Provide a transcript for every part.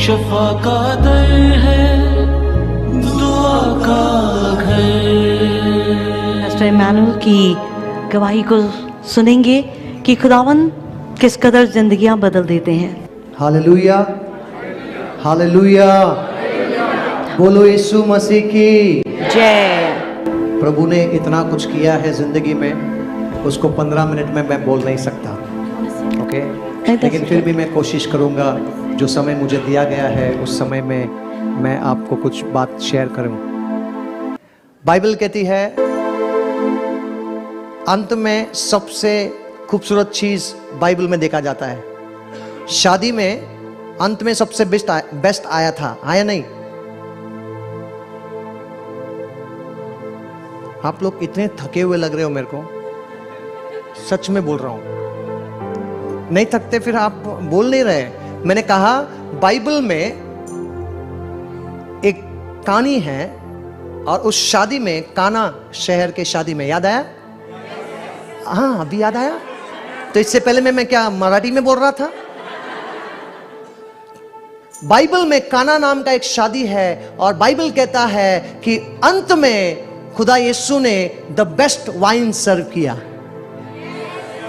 शफा का दर है, दुआ का घर। पास्टर इमैनुअल की गवाही को सुनेंगे कि खुदावन किस कदर जिंदगियां बदल देते हैं। हालेलुया, हालेलुया, बोलो यीशु मसीह की जय। प्रभु ने इतना कुछ किया है जिंदगी में, उसको 15 मिनट में मैं बोल नहीं सकता, ओके? लेकिन फिर भी मैं कोशिश करूंगा, जो समय मुझे दिया गया है उस समय में मैं आपको कुछ बात शेयर करूं। बाइबल कहती है अंत में सबसे खूबसूरत चीज बाइबल में देखा जाता है, शादी में अंत में सबसे बेस्ट आया था, आया नहीं? आप लोग इतने थके हुए लग रहे हो मेरे को, सच में बोल रहा हूं। नहीं थकते फिर आप बोल नहीं रहे। मैंने कहा बाइबल में एक कहानी है और उस शादी में, काना शहर के शादी में, याद आया? हाँ, अभी याद आया। तो इससे पहले मैं क्या मराठी में बोल रहा था? बाइबल में काना नाम का एक शादी है और बाइबल कहता है कि अंत में खुदा यीशु ने द बेस्ट वाइन सर्व किया।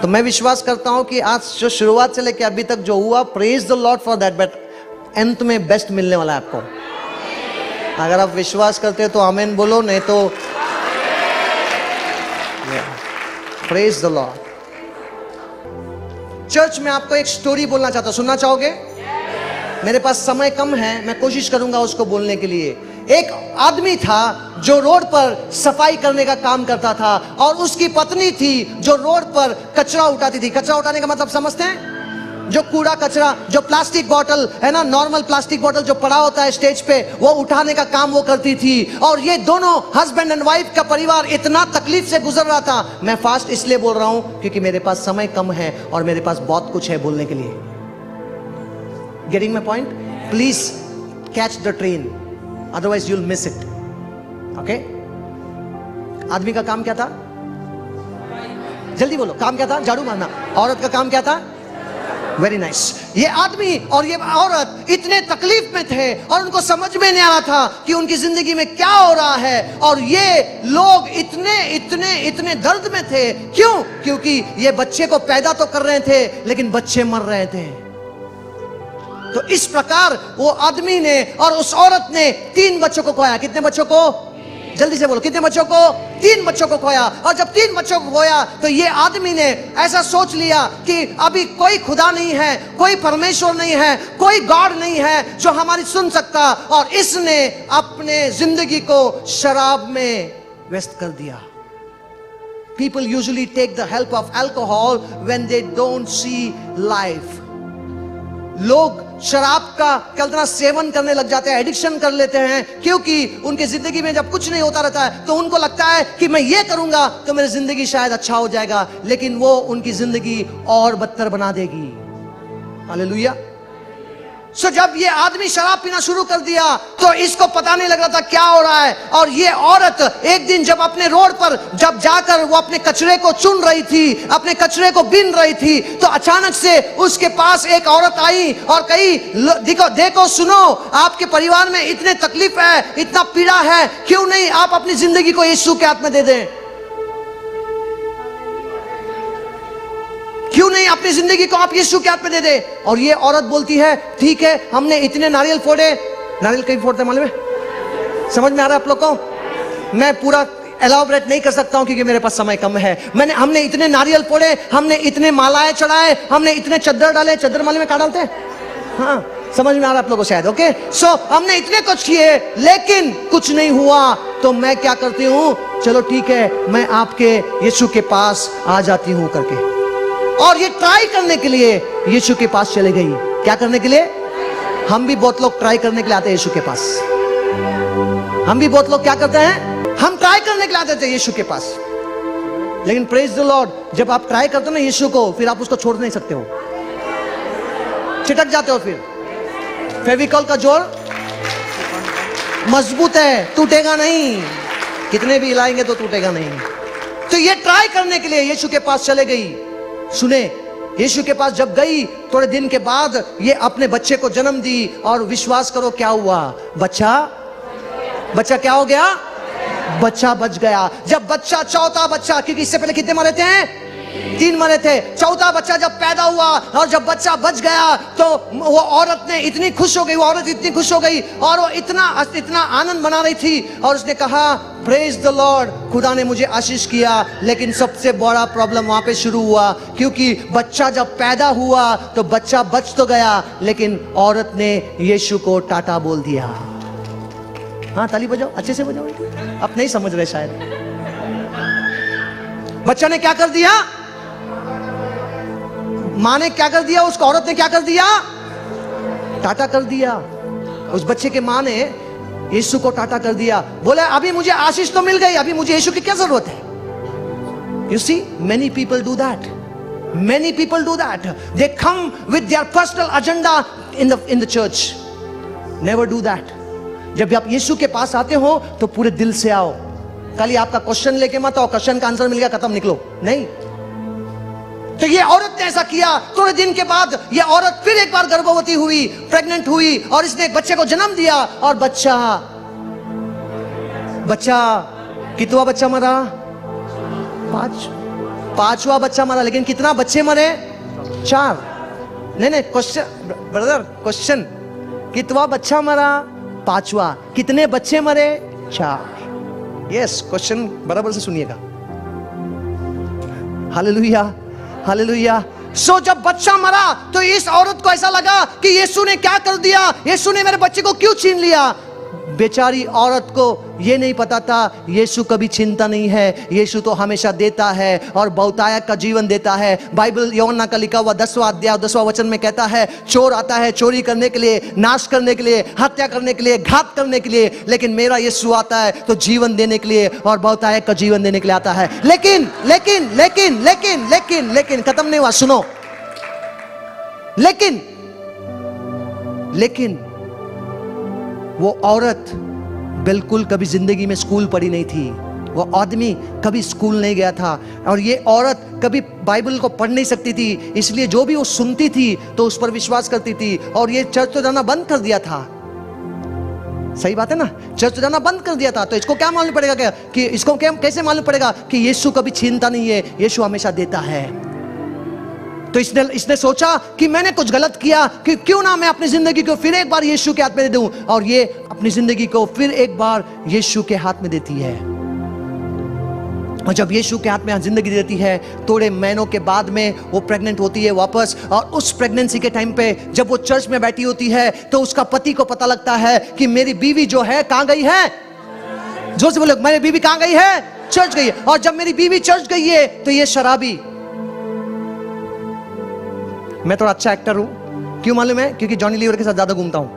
तो मैं विश्वास करता हूं कि आज जो शुरुआत से लेकर अभी तक जो हुआ, praise the Lord for that, but अंत में बेस्ट मिलने वाला है आपको। अगर आप विश्वास करते हो तो आमीन बोलो, नहीं तो प्रेज द लॉर्ड। चर्च में आपको एक स्टोरी बोलना चाहता हूं, सुनना चाहोगे? मेरे पास समय कम है, मैं कोशिश करूंगा उसको बोलने के लिए। एक आदमी था जो रोड पर सफाई करने का काम करता था और उसकी पत्नी थी जो रोड पर कचरा उठाती थी। कचरा उठाने का मतलब समझते हैं? जो कूड़ा कचरा, जो प्लास्टिक बोतल है ना, नॉर्मल प्लास्टिक बोतल जो पड़ा होता है स्टेज पे, वो उठाने का काम वो करती थी। और ये दोनों हस्बैंड एंड वाइफ का परिवार इतना तकलीफ से गुजर रहा था। मैं फास्ट इसलिए बोल रहा हूं क्योंकि मेरे पास समय कम है और मेरे पास बहुत कुछ है बोलने के लिए। Getting my point? Please catch the train, otherwise you'll miss it, okay? आदमी का काम क्या था? जल्दी बोलो, काम क्या था? झाड़ू मारना। औरत का काम क्या था? Very nice. ये आदमी और ये औरत इतने तकलीफ में थे और उनको समझ में नहीं आ रहा था कि उनकी जिंदगी में क्या हो रहा है। और ये लोग इतने इतने इतने दर्द में थे। क्यों? क्योंकि ये बच्चे को पैदा तो कर रहे थे लेकिन बच्चे मर रहे थे। तो इस प्रकार वो आदमी ने और उस औरत ने 3 बच्चों को खोया। कितने बच्चों को? जल्दी से बोलो, कितने बच्चों को? 3 बच्चों को खोया। और जब 3 बच्चों को खोया तो ये आदमी ने ऐसा सोच लिया कि अभी कोई खुदा नहीं है, कोई परमेश्वर नहीं है, कोई गॉड नहीं है जो हमारी सुन सकता। और इसने अपने जिंदगी को शराब में व्यस्त कर दिया। People usually take the help of alcohol when they don't see life. लोग शराब का कल्पना सेवन करने लग जाते हैं, एडिक्शन कर लेते हैं, क्योंकि उनकी जिंदगी में जब कुछ नहीं होता रहता है तो उनको लगता है कि मैं ये करूंगा तो मेरी जिंदगी शायद अच्छा हो जाएगा, लेकिन वो उनकी जिंदगी और बदतर बना देगी। हालेलुया। सो जब ये आदमी शराब पीना शुरू कर दिया तो इसको पता नहीं लग रहा था क्या हो रहा है। और ये औरत एक दिन जब अपने रोड पर जब जाकर वो अपने कचरे को चुन रही थी, अपने कचरे को बीन रही थी, तो अचानक से उसके पास एक औरत आई और कही, देखो सुनो, आपके परिवार में इतने तकलीफ है, इतना पीड़ा है, क्यों नहीं आप अपनी जिंदगी को यीशु के हाथ में दे दें? क्यों नहीं अपनी जिंदगी को आप यीशु के हाथ में दे दे? और ये औरत बोलती है, ठीक है, हमने इतने नारियल फोड़े। नारियल कहीं फोड़ते मालूम है? समझ में आ रहा है आप लोग को? मैं पूरा एलाबोरेट नहीं कर सकता हूं क्योंकि मेरे पास समय कम है। हमने इतने नारियल फोड़े, हमने इतने मालाएं चढ़ाए, हमने इतने चद्दर डाले। चद्दर मालूम में क्या डालते हैं? हाँ, समझ में आ रहा है आप लोगों को शायद, ओके? सो हमने इतने कुछ किए लेकिन कुछ नहीं हुआ। तो मैं क्या करती हूँ, चलो ठीक है, मैं आपके यीशु के पास आ जाती हूँ करके। और ये ट्राई करने के लिए यीशु के पास चले गई। क्या करने के लिए? हम भी बहुत लोग ट्राई करने के लिए आते हैं यीशु के पास। हम भी बहुत लोग क्या करते हैं? हम ट्राई करने के लिए आते थे यीशु के पास। लेकिन प्रेज द लॉर्ड, जब आप ट्राई करते हो ना यीशु को, फिर आप उसको छोड़ नहीं सकते हो, चिटक जाते हो। फिर फेविकॉल का जोर मजबूत है, टूटेगा नहीं, कितने भी हिलाएंगे तो टूटेगा नहीं। तो ये ट्राई करने के लिए यीशु के पास चले गई। सुने, यीशु के पास जब गई, थोड़े दिन के बाद ये अपने बच्चे को जन्म दी, और विश्वास करो क्या हुआ, बच्चा क्या हो गया, बच्चा बच गया। जब बच्चा, चौथा बच्चा, क्योंकि इससे पहले कितने मरे थे, 3 मरे थे, चौथा बच्चा जब पैदा हुआ और जब बच्चा बच गया तो वो औरत ने इतनी खुश हो गई, वो औरत इतनी खुश हो गई और वो इतना आनंद मना रही थी, और उसने कहा प्रेज द लॉर्ड, खुदा ने मुझे आशीष किया। लेकिन सबसे बड़ा प्रॉब्लम वहां पे शुरू हुआ, क्योंकि बच्चा जब पैदा हुआ तो बच्चा बच तो गया, लेकिन औरत ने यीशु को टाटा बोल दिया। हाँ, ताली बजाओ, अच्छे से बजाओ, आप नहीं समझ रहे शायद। बच्चा ने क्या कर दिया, मां ने क्या कर दिया, उसको औरत ने क्या कर दिया, टाटा कर दिया। उस बच्चे के मां ने यीशु को टाटा कर दिया, बोला अभी मुझे आशीष तो मिल गई, अभी मुझे यीशु की क्या जरूरत है। You see, many people do that, many people do that, they come with their personal agenda in the church. Never do that. जब आप यीशु के पास आते हो तो पूरे दिल से आओ। कल आपका क्वेश्चन लेके मत आओ, क्वेश्चन का आंसर मिल गया खत्म, निकलो, नहीं। तो ये औरत ने ऐसा किया। थोड़े दिन के बाद ये औरत फिर एक बार गर्भवती हुई, प्रेग्नेंट हुई, और इसने एक बच्चे को जन्म दिया, और बच्चा कितना बच्चा मरा, 5वां बच्चा मरा। लेकिन कितना बच्चे मरे, 4। नहीं, क्वेश्चन ब्रदर, क्वेश्चन, कितना बच्चा मरा, 5वां। कितने बच्चे मरे, 4। यस, क्वेश्चन बराबर से सुनिएगा। Hallelujah, hallelujah. सो जब बच्चा मरा तो इस औरत को ऐसा लगा कि यीशु ने क्या कर दिया, यीशु ने मेरे बच्चे को क्यों छीन लिया। बेचारी औरत को यह नहीं पता था यीशु कभी छीनता नहीं है, यीशु तो हमेशा देता है और बहुतायत का जीवन देता है। बाइबल यूहन्ना का लिखा हुआ 10वां अध्याय 10वां वचन में कहता है, चोर आता है चोरी करने के लिए, नाश करने के लिए, हत्या करने के लिए, घात करने के लिए, लेकिन मेरा यीशु आता है तो जीवन देने के लिए और बहुतायत का जीवन देने के लिए आता है। लेकिन लेकिन लेकिन लेकिन लेकिन लेकिन खत्म नहीं हुआ, सुनो। लेकिन वो औरत बिल्कुल कभी जिंदगी में स्कूल पढ़ी नहीं थी, वो आदमी कभी स्कूल नहीं गया था, और ये औरत कभी बाइबल को पढ़ नहीं सकती थी, इसलिए जो भी वो सुनती थी तो उस पर विश्वास करती थी, और ये चर्च तो जाना बंद कर दिया था। सही बात है ना, चर्च तो जाना बंद कर दिया था। तो इसको क्या मालूम पड़ेगा, क्या कि इसको कैसे मालूम पड़ेगा कि यीशु कभी छीनता नहीं है, यीशु हमेशा देता है। तो इसने सोचा कि मैंने कुछ गलत किया, कि क्यों ना मैं अपनी जिंदगी को फिर एक बार यीशु के हाथ में दे दूं, और ये अपनी जिंदगी को फिर एक बार यीशु के हाथ में देती है। और जब यीशु के हाथ में जिंदगी देती है, थोड़े महीनों के बाद में वो प्रेग्नेंट होती है वापस, और उस प्रेगनेंसी के टाइम पे जब वो चर्च में बैठी होती है तो उसका पति को पता लगता है कि मेरी बीवी जो है कहां गई है। जोर से बोलो, मेरी बीवी कहां गई है, चर्च गई है। और जब मेरी बीवी चर्च गई है तो ये शराबी, मैं थोड़ा अच्छा एक्टर हूं, क्यों मालूम है, क्योंकि जॉनी लीवर के साथ ज्यादा घूमता हूं।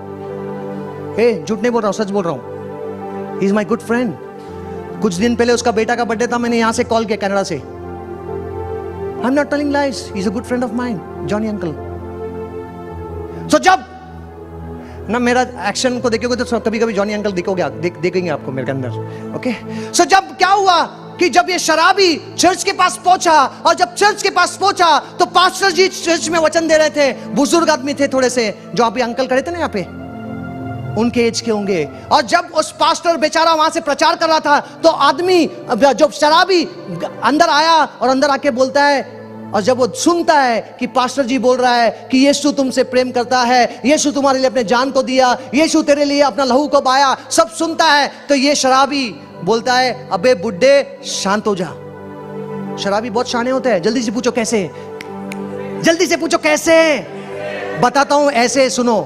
झूठ नहीं बोल रहा हूं, सच बोल रहा हूं। He is my good friend. कुछ दिन पहले उसका बेटा का बर्थडे था, मैंने यहां से कॉल किया कनाडा से। I am not telling lies, he is a good friend of mine, Johnny uncle. So जब ना मेरा एक्शन को देखोगे तो कभी कभी जॉनी अंकल दिखोगे, देखेंगे आपको मेरे अंदर। ओके, सो जब क्या हुआ कि जब ये शराबी चर्च के पास पहुंचा, और जब चर्च के पास पहुंचा तो पास्टर जी चर्च में वचन दे रहे थे, बुजुर्ग आदमी थे थोड़े से, जो आप अंकल खड़े थे ना यहाँ पे, उनके एज के होंगे। और जब उस पास्टर बेचारा वहां से प्रचार कर रहा था तो आदमी जो शराबी अंदर आया, और अंदर आके बोलता है, और जब वो सुनता है कि पास्टर जी बोल रहा है कि यीशु तुमसे प्रेम करता है, यीशु तुम्हारे लिए अपने जान को दिया, यीशु तेरे लिए अपना लहू को बहाया, सब सुनता है, तो ये शराबी बोलता है, अबे बुड्ढे शांत हो जा। शराबी बहुत शाने होते हैं। जल्दी से पूछो कैसे, जल्दी से पूछो कैसे, बताता हूं, ऐसे सुनो।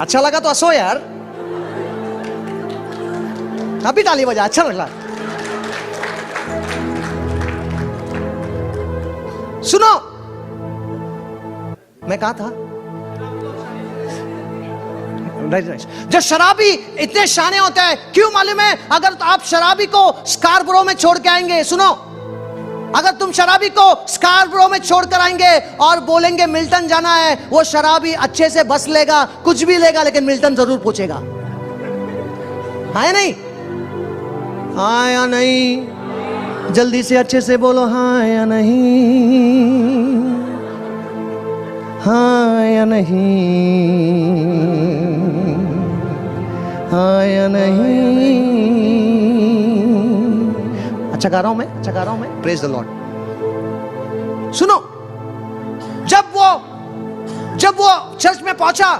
अच्छा लगा तो हंसो यार, अभी ताली बजा, अच्छा लगा। सुनो, मैं कहा था, जो शराबी इतने शाने होते हैं, क्यों मालूम है, अगर तो आप शराबी को स्कारबरो में छोड़ के आएंगे, सुनो, अगर तुम शराबी को स्कारबरो में छोड़ कर आएंगे और बोलेंगे मिल्टन जाना है, वो शराबी अच्छे से बस लेगा, कुछ भी लेगा, लेकिन मिल्टन जरूर पूछेगा। हाँ या नहीं, हाँ या नहीं, जल्दी से अच्छे से बोलो हाँ या नहीं, हाँ या नहीं, हाँ या नहीं। अच्छा गा रहा हूं मैं, अच्छा गा रहा हूं मैं। Praise the Lord. सुनो, जब वो चर्च में पहुंचा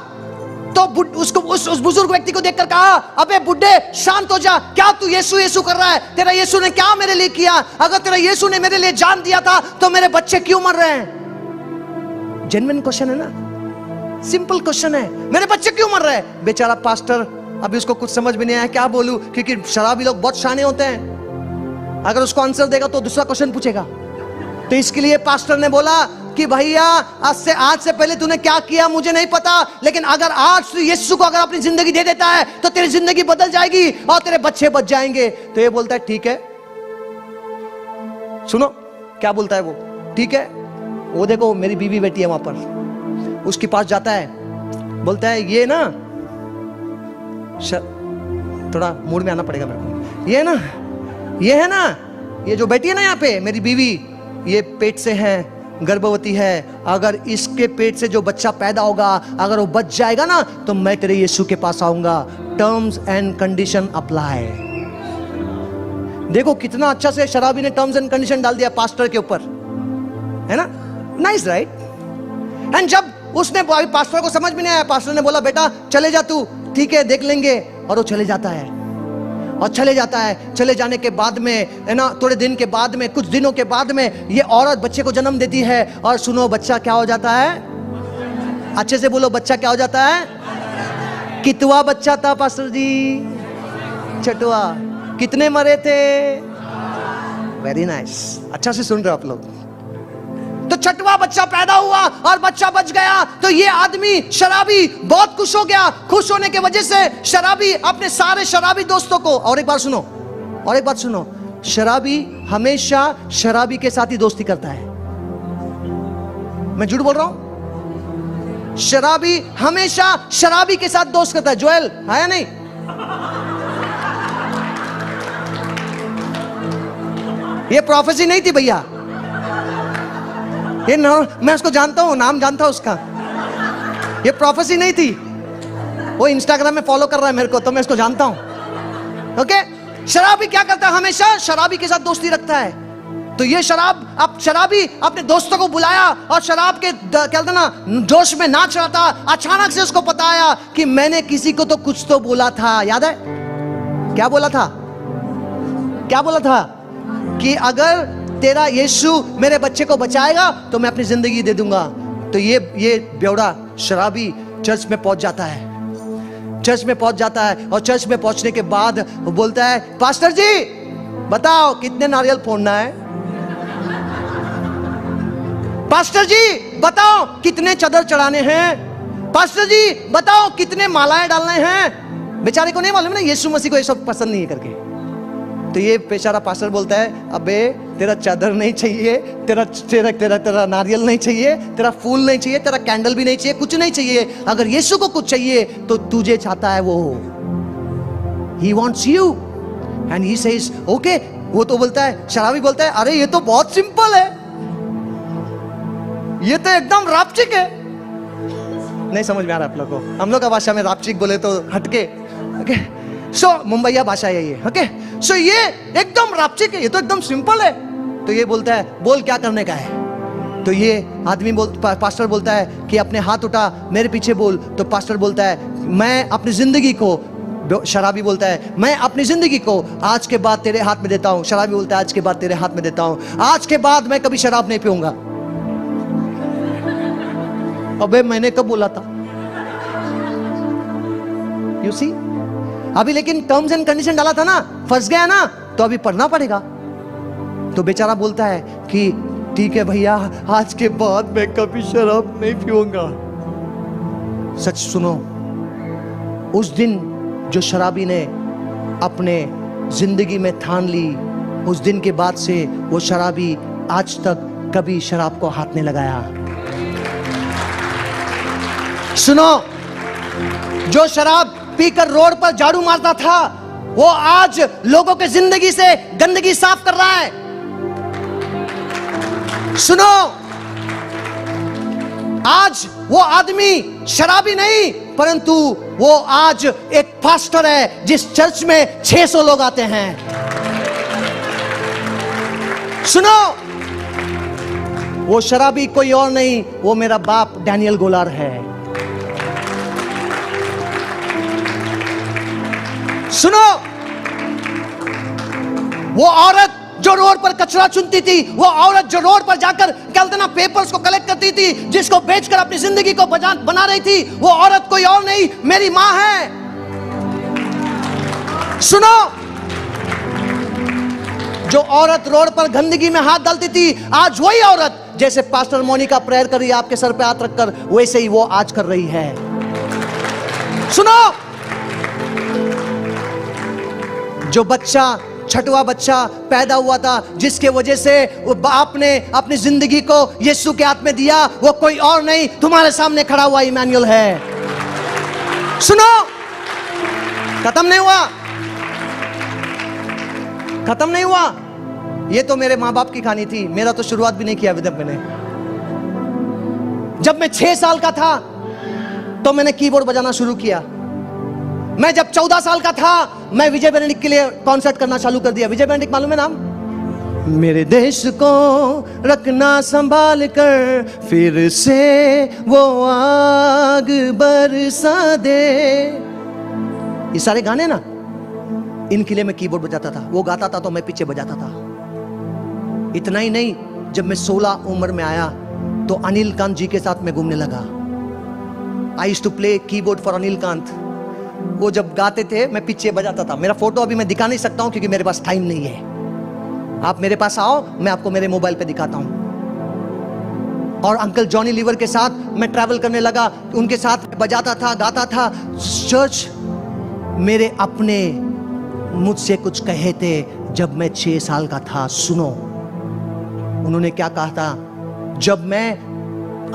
तो उसको उस बुजुर्ग व्यक्ति को देखकर कहा, अबे बुड्ढे शांत हो जा, क्या तू यीशु यीशु कर रहा है? तेरा यीशु ने क्या मेरे लिए किया? अगर तेरा यीशु ने मेरे लिए जान दिया था तो मेरे बच्चे क्यों मर रहे हैं? जेन्युइन क्वेश्चन है ना, सिंपल क्वेश्चन है, मेरे बच्चे क्यों मर रहे हैं? बेचारा पास्टर, अभी उसको कुछ समझ में नहीं आया क्या बोलूं, क्योंकि शराबी लोग बहुत शाने होते हैं, अगर उसको आंसर देगा तो दूसरा क्वेश्चन पूछेगा। तो इसके लिए पास्टर ने बोला कि भैया आज से पहले तूने क्या किया मुझे नहीं पता, लेकिन अगर आज तू यीशु को अगर अपनी जिंदगी दे देता है तो तेरी जिंदगी बदल जाएगी और तेरे बच्चे बच जाएंगे। तो ये बोलता है ठीक है। सुनो क्या बोलता है वो, ठीक है। वो देखो मेरी बीवी बैठी है वहां पर, उसके पास जाता है, बोलता है ये ना, थोड़ा मूड में आना पड़ेगा मेरे को, ये ना, ये है ना, ये जो बैठी है ना यहाँ पे मेरी बीवी, ये पेट से है, गर्भवती है, अगर इसके पेट से जो बच्चा पैदा होगा अगर वो बच जाएगा ना तो मैं तेरे यीशु के पास आऊंगा। Terms and condition apply. देखो कितना अच्छा से शराबी ने टर्म्स एंड कंडीशन डाल दिया पास्टर के ऊपर, है ना, नाइस राइट। एंड जब उसने, पास्टर को समझ में नहीं आया, पास्टर ने बोला बेटा चले जा तू, ठीक है देख लेंगे, और वो चले जाता है। और चले जाता है, चले जाने के बाद में है ना, थोड़े दिन के बाद में, कुछ दिनों के बाद में ये औरत बच्चे को जन्म देती है। और सुनो बच्चा क्या हो जाता है, अच्छे से बोलो, बच्चा क्या हो जाता है? कितवा बच्चा था पास्टर जी? छठवा। कितने मरे थे? वेरी नाइस, अच्छा से सुन रहे हो आप लोग। तो छठवा बच्चा पैदा हुआ और बच्चा बच गया। तो ये आदमी शराबी बहुत खुश हो गया। खुश होने के वजह से शराबी अपने सारे शराबी दोस्तों को, और एक बात सुनो, और एक बात सुनो, शराबी हमेशा शराबी के साथ ही दोस्ती करता है। मैं झूठ बोल रहा हूं? शराबी हमेशा शराबी के साथ दोस्त करता है। जोएल है या नहीं? ये प्रोफेसी नहीं थी भैया, ये ना, मैं उसको जानता हूं, नाम जानता हूं उसका, ये प्रोफेसी नहीं थी। वो इंस्टाग्राम में फॉलो कर रहा है मेरे को, तो मैं इसको जानता हूं। ओके, शराबी क्या करता है? हमेशा शराबी के साथ दोस्ती रखता है। तो ये शराबी अपने दोस्तों को बुलाया और शराब के क्या ना जोश में नाच रहा था। अचानक से उसको पता आया कि मैंने किसी को तो कुछ तो बोला था, याद है? क्या बोला था? क्या बोला था? कि अगर तेरा यीशु मेरे बच्चे को बचाएगा तो मैं अपनी जिंदगी दे दूंगा। तो ये बेवड़ा शराबी चर्च में पहुंच जाता है। चर्च में पहुंच जाता है और चर्च में पहुंचने के बाद वो बोलता है, पास्टर जी बताओ कितने नारियल फोड़ना है? पास्टर जी बताओ कितने चादर चढ़ाने हैं? पास्टर जी बताओ कितने मालाएं डालने हैं? बेचारे को नहीं मालूम ना यीशु मसीह को ये सब पसंद नहीं है करके। तो ये बेचारा पास्टर बोलता है, अबे तेरा चादर नहीं चाहिए, तेरा नारियल नहीं चाहिए, तेरा फूल नहीं चाहिए, तेरा कैंडल भी नहीं चाहिए, कुछ नहीं चाहिए। अगर यीशु को कुछ चाहिए तो तुझे चाहता है वो। He wants you and he says okay। वो तो बोलता है, शराबी बोलता है, अरे ये तो बहुत सिंपल है, ये तो एकदम रापचिक है। नहीं समझ में आ रहा आप लोगों को? हम लोग का भाषा में रापचिक बोले तो हटके, ओके, सो मुंबईया भाषा है ये, ओके। सो ये एकदम रापचिक है, ये तो एकदम सिंपल है। तो ये बोलता है, बोल क्या करने का है? तो ये आदमी पास्टर बोलता है कि अपने हाथ उठा, मेरे पीछे बोल। तो पास्टर बोलता है, मैं अपनी जिंदगी को, शराबी बोलता है, मैं अपनी जिंदगी को आज के बाद तेरे हाथ में देता हूं। शराबी बोलता है, आज के बाद तेरे हाथ में देता हूं, आज के बाद मैं कभी शराब नहीं पीऊंगा। अबे मैंने कब बोला था? यू सी, अभी लेकिन टर्म्स एंड कंडीशन डाला था ना, फंस गया ना, तो अभी पढ़ना पड़ेगा। तो बेचारा बोलता है कि ठीक है भैया, आज के बाद मैं कभी शराब नहीं पीऊंगा। सच सुनो, उस दिन जो शराबी ने अपने जिंदगी में ठान ली, उस दिन के बाद से वो शराबी आज तक कभी शराब को हाथ नहीं लगाया। सुनो, जो शराब पीकर रोड पर झाड़ू मारता था, वो आज लोगों के जिंदगी से गंदगी साफ कर रहा है। सुनो, आज वो आदमी शराबी नहीं, परंतु वो आज एक पास्टर है जिस चर्च में 600 लोग आते हैं। सुनो, वो शराबी कोई और नहीं, वो मेरा बाप डैनियल गोलार है। सुनो, वो औरत जो रोड पर कचरा चुनती थी, वो औरत जो रोड पर जाकर कहते ना पेपर्स को कलेक्ट करती थी, जिसको बेचकर अपनी जिंदगी को बना रही थी, वो औरत कोई और नहीं, मेरी मां है। सुनो, जो औरत रोड पर गंदगी में हाथ डालती थी, आज वही औरत जैसे पास्टर मोनिका प्रेयर कर रही है आपके सर पे हाथ रखकर, वैसे ही वो आज कर रही है। सुनो, जो बच्चा, छठवां बच्चा पैदा हुआ था, जिसके वजह से बाप ने अपनी जिंदगी को यीशु के हाथ में दिया, वो कोई और नहीं, तुम्हारे सामने खड़ा हुआ इमैनुअल है। सुनो, खत्म नहीं हुआ, खत्म नहीं हुआ। ये तो मेरे माँ बाप की कहानी थी, मेरा तो शुरुआत भी नहीं किया अभी तक मैंने। जब मैं 6 साल का था तो मैंने कीबोर्ड बजाना शुरू किया। मैं जब 14 साल का था, मैं विजय बेनेडिक्ट के लिए कॉन्सर्ट करना चालू कर दिया। विजय बेनेडिक्ट मालूम है नाम? मेरे देश को रखना संभाल कर, फिर से वो आग बरसा दे। ये सारे गाने ना, इनके लिए मैं कीबोर्ड बजाता था। वो गाता था तो मैं पीछे बजाता था। इतना ही नहीं, जब मैं 16 उम्र में आया तो अनिल कांत जी के साथ मैं घूमने लगा। I used to play keyboard for Anil Kant. वो जब गाते थे मैं पीछे बजाता था। मेरा फोटो अभी मैं दिखा नहीं सकता हूं क्योंकि मेरे पास टाइम नहीं है। आप मेरे पास आओ, मैं आपको मेरे मोबाइल पे दिखाता हूं। और अंकल जॉनी लीवर के साथ मैं ट्रैवल करने लगा, उनके साथ बजाता था, गाता था। चर्च, मेरे अपने मुझसे कुछ कहे थे जब मैं 6 साल का था। सुनो, उन्होंने क्या कहा था? जब मैं,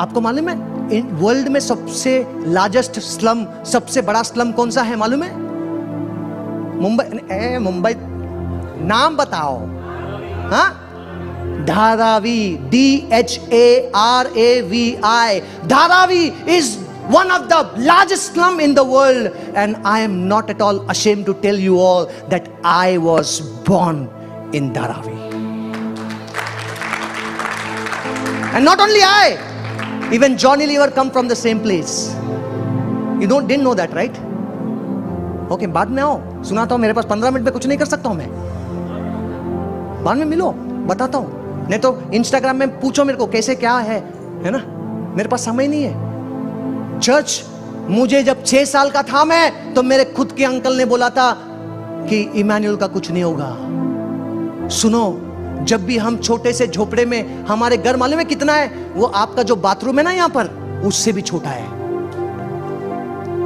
आपको मालूम है वर्ल्ड में सबसे लार्जेस्ट स्लम, सबसे बड़ा स्लम कौन सा है मालूम है? मुंबई। मुंबई नाम बताओ। हाँ, Dharavi, DHARAVI। Dharavi is one of the largest slum in the world, and I am not at all ashamed to tell you all that I was born in Dharavi. And not only I, even Johnny Lever come from the same place. You didn't know that, right? Okay, बाद में आओ, सुनाता हूं। मेरे पास 15 minute में कुछ नहीं कर सकता हूं मैं। बाद में मिलो, बताता हूं। नहीं तो इंस्टाग्राम में पूछो मेरे को कैसे क्या है ना? मेरे पास समय नहीं है। चर्च, मुझे जब 6 साल का था मैं, तो मेरे खुद के अंकल ने बोला था कि इमैनुअल का कुछ नहीं होगा। सुनो, जब भी हम छोटे से झोपड़े में, हमारे घर मालूम है कितना है? वो आपका जो बाथरूम है ना यहां पर, उससे भी छोटा है,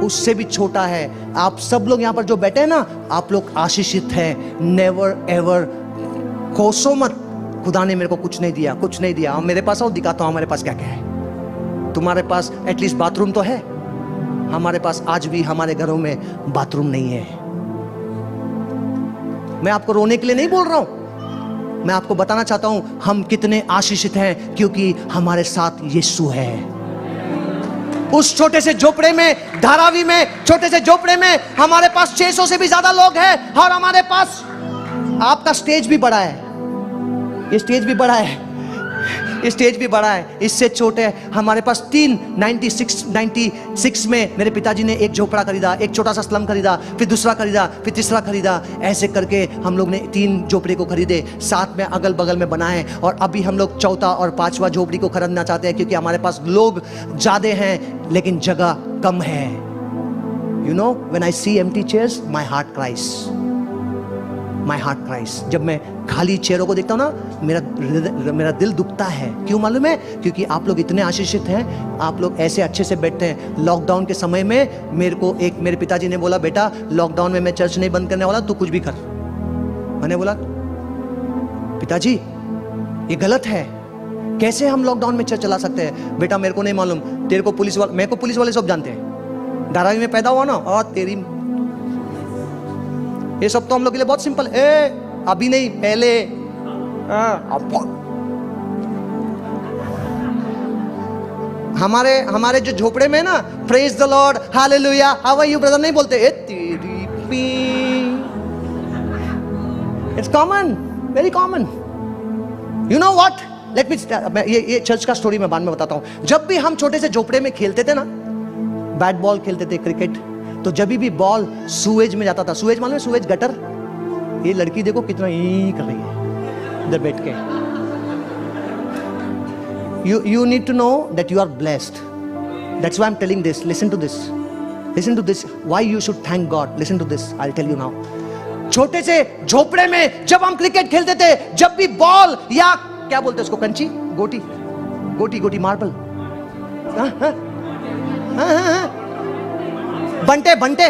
उससे भी छोटा है। आप सब लोग यहां पर जो बैठे हैं ना, आप लोग आशीषित हैं। नेवर एवर कोसो मत, खुदा ने मेरे को कुछ नहीं दिया, कुछ नहीं दिया। मेरे पास आओ, दिखाता हूं हमारे पास क्या क्या है। तुम्हारे पास एटलीस्ट बाथरूम तो है, हमारे पास आज भी हमारे घरों में बाथरूम नहीं है। मैं आपको रोने के लिए नहीं बोल रहा हूं, मैं आपको बताना चाहता हूं हम कितने आशीषित हैं, क्योंकि हमारे साथ यीशु है। उस छोटे से झोपड़े में, धारावी में, छोटे से झोपड़े में हमारे पास 600 से भी ज्यादा लोग हैं। और हमारे पास, आपका स्टेज भी बड़ा है, ये स्टेज भी बड़ा है, ये स्टेज भी बड़ा है, इससे छोटे है। हमारे पास 96 में मेरे पिताजी ने एक झोपड़ा खरीदा, एक छोटा सा स्लम खरीदा, फिर दूसरा खरीदा, फिर तीसरा खरीदा। ऐसे करके हम लोग ने 3 झोपड़े को खरीदे, साथ में अगल बगल में बनाए। और अभी हम लोग चौथा और 5वां झोपड़ी को खरीदना चाहते हैं, क्योंकि हमारे पास लोग ज्यादा हैं लेकिन जगह कम है। You know, when I see empty chairs, my heart cries, my heart cries. जब मैं खाली चेयरों को देखता हूं ना, मेरा दिल दुखता है। क्यों मालूम है? क्योंकि आप लोग इतने आशीषित हैं, आप लोग ऐसे अच्छे से बैठते हैं। लॉकडाउन के समय में मेरे को मेरे पिताजी ने बोला, बेटा लॉकडाउन में मैं चर्च नहीं बंद करने वाला, तू कुछ भी कर। मैंने बोला, पिताजी ये गलत है, कैसे हम लॉकडाउन में चर्च चला सकते हैं? बेटा मेरे को नहीं मालूम, तेरे को पुलिस वाले, मेरे को पुलिस वाले सब जानते हैं। धारावी में पैदा हुआ ना, और तेरी, ये सब तो हम लोग के लिए बहुत सिंपल है। अभी नहीं, पहले हमारे जो झोपड़े में ना, praise the lord, hallelujah, how are you brother नहीं बोलते। ए तेरी पी, it's common, very common. You know what, let me, ये चर्च का स्टोरी मैं बाद में बताता हूं। जब भी हम छोटे से झोपड़े में खेलते थे ना, बैट बॉल खेलते थे, क्रिकेट, तो जब भी बॉल सुएज में जाता था, सुएज मालूम है, सुएज गटर, ये लड़की देखो कितना ही कर रही है इधर बैठ के। You need to know that you are blessed. That's why I'm telling this. Listen to this. Listen to this. Why you should thank God. Listen to this. I'll tell you now. छोटे से झोपड़े में जब हम cricket खेलते थे, जब भी बॉल या क्या बोलते हैं उसको, कंची, गोटी, गोटी, गोटी, मार्बल, बंटे, बंटे,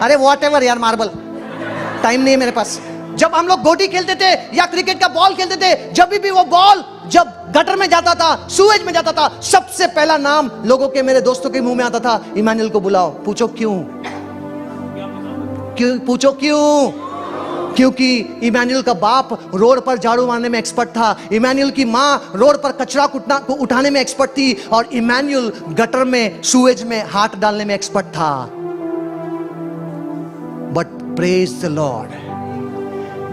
अरे व्हाटएवर यार, मार्बल, टाइम नहीं है मेरे पास। जब हम लोग गोटी खेलते थे या क्रिकेट का बॉल खेलते थे, जब भी वो बॉल जब गटर में जाता था, सूएज में जाता था, सबसे पहला नाम लोगों के, मेरे दोस्तों के मुंह में आता था, इमानुएल को बुलाओ। पूछो क्यों? पूछो क्यों? क्योंकि इमानुएल का बाप रोड पर झाड़ू मारने में एक्सपर्ट था, इमानुएल की मां रोड पर कचरा उठाने में एक्सपर्ट थी, और इमानुएल गटर में, सूएज में हाथ डालने में एक्सपर्ट था। But praise the Lord,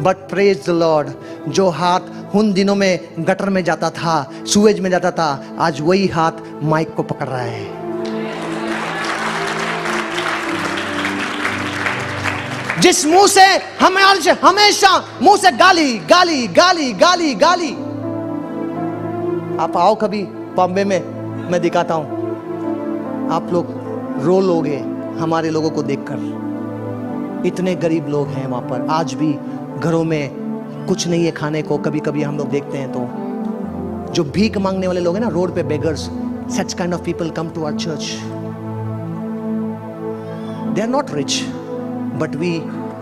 but praise the Lord, जो हाथ उन दिनों में गटर में जाता था, सूएज में जाता था, आज वही हाथ माइक को पकड़ रहा है। जिस मुंह से हमेशा मुंह से गाली गाली गाली गाली गाली। आप आओ कभी बॉम्बे में, मैं दिखाता हूं, आप लोग रो लोगे हमारे लोगों को देखकर। इतने गरीब लोग हैं वहां पर, आज भी घरों में कुछ नहीं है खाने को। कभी कभी हम लोग देखते हैं तो जो भीख मांगने वाले लोग हैं ना रोड पे, beggars, such kind of people come to our church. They are not rich, but we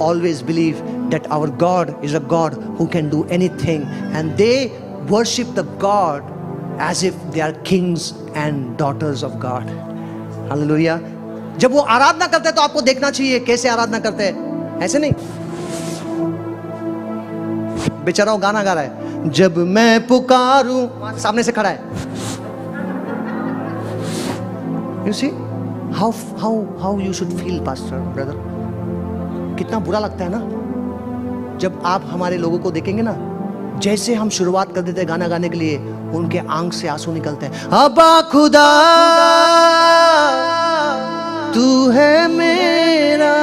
always believe that our God is a God who can do anything, and they worship the God as if they are kings and daughters of God. Hallelujah. जब वो आराधना करते हैं तो आपको देखना चाहिए कैसे आराधना करते हैं, ऐसे नहीं। बेचारा वो गाना गा रहा है, जब मैं पुकारूं, सामने से खड़ा है। You see how you should feel, pastor, brother. कितना बुरा लगता है ना जब आप हमारे लोगों को देखेंगे ना, जैसे हम शुरुआत कर देते हैं गाना गाने के लिए, उनके आंख से आंसू निकलते हैं। अब्बा खुदा तू है मेरा,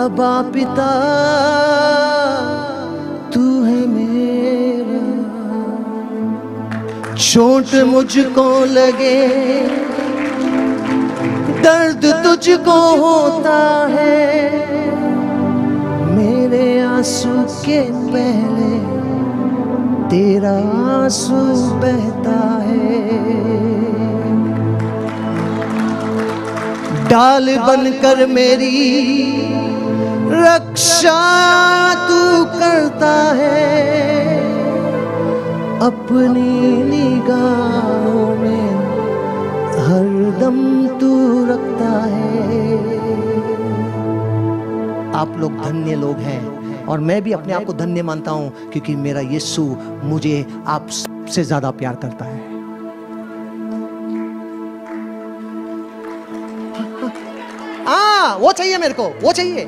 अब्बा पिता तू है मेरा, चोट मुझको लगे, दर्द तुझको होता है, मेरे आंसू के पहले तेरा आंसू बहता है। डाल बनकर मेरी रक्षा तू करता है, अपनी निगाहों में हरदम तू रखता है। आप लोग धन्य लोग हैं, और मैं भी अपने आप को धन्य मानता हूं, क्योंकि मेरा यीशु मुझे आप सबसे ज्यादा प्यार करता है। वो चाहिए मेरे को, वो चाहिए।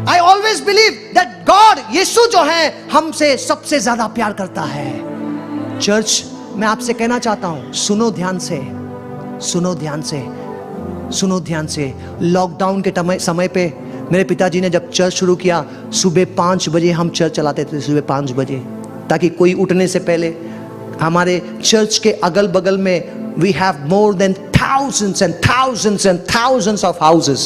I always believe that God, यीशु जो है, हमसे सबसे ज्यादा प्यार करता है। चर्च, मैं आपसे कहना चाहता हूं, सुनो ध्यान से, सुनो ध्यान से, सुनो ध्यान से। लॉकडाउन के समय पे मेरे पिताजी ने जब चर्च शुरू किया, सुबह 5 बजे हम चर्च चलाते थे, सुबह 5 बजे, ताकि कोई उठने से पहले हमारे चर्च के अगल बगल में we have more than thousands and thousands and thousands of houses.